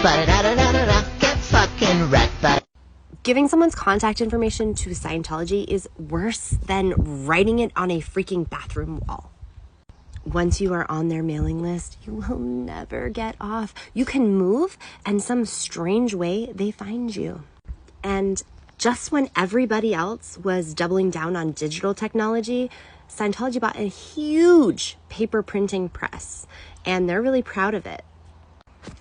Ba-da-da-da-da-da, get fucking wrecked by. Giving someone's contact information to Scientology is worse than writing it on a freaking bathroom wall. Once you are on their mailing list, you will never get off. You can move, and some strange way, they find you. And just when everybody else was doubling down on digital technology, Scientology bought a huge paper printing press, and they're really proud of it.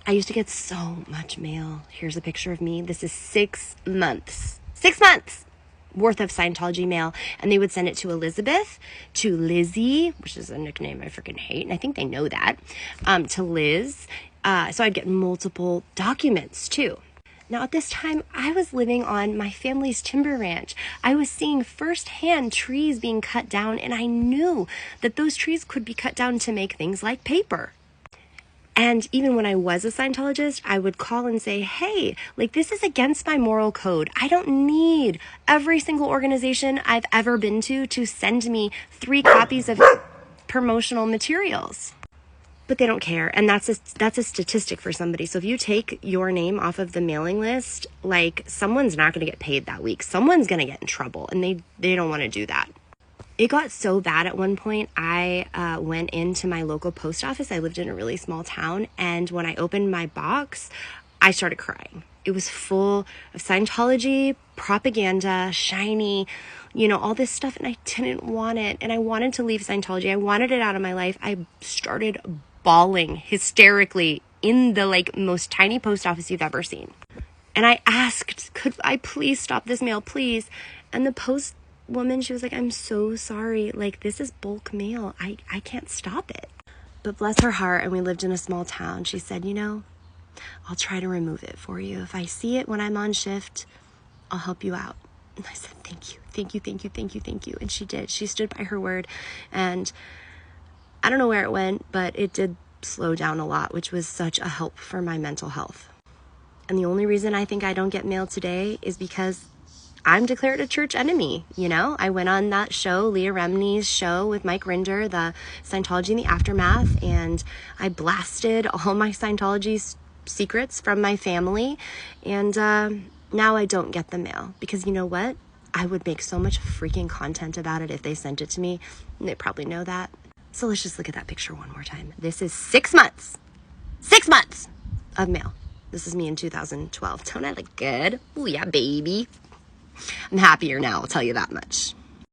I used to get so much mail. Here's a picture of me. This is 6 months. 6 months worth of Scientology mail. And they would send it to Elizabeth, to Lizzie, which is a nickname I freaking hate, and I think they know that, to Liz. So I'd get multiple documents too. Now at this time, I was living on my family's timber ranch. I was seeing firsthand trees being cut down, and I knew that those trees could be cut down to make things like paper. And even when I was a Scientologist, I would call and say, hey, like, this is against my moral code. I don't need every single organization I've ever been to send me 3 copies of promotional materials. But they don't care. And that's a statistic for somebody. So if you take your name off of the mailing list, like, someone's not going to get paid that week. Someone's going to get in trouble, and they don't want to do that. It got so bad at one point, I went into my local post office. I lived in a really small town, and when I opened my box, I started crying. It was full of Scientology, propaganda, shiny, all this stuff, and I didn't want it, and I wanted to leave Scientology. I wanted it out of my life. I started bawling hysterically in the, most tiny post office you've ever seen. And I asked, could I please stop this mail, please? And the post woman, she was like, I'm so sorry, this is bulk mail, I can't stop it. But bless her heart, and we lived in a small town, she said, I'll try to remove it for you. If I see it when I'm on shift, I'll help you out. And I said, thank you. And she did. She stood by her word, and I don't know where it went, but it did slow down a lot, which was such a help for my mental health. And the only reason I think I don't get mail today is because I'm declared a church enemy. I went on that show, Leah Remini's show with Mike Rinder, the Scientology in the Aftermath, and I blasted all my Scientology secrets from my family, and now I don't get the mail, because you know what? I would make so much freaking content about it if they sent it to me, and they probably know that. So let's just look at that picture one more time. This is 6 months. 6 months of mail. This is me in 2012. Don't I look good? Oh yeah, baby. I'm happier now, I'll tell you that much.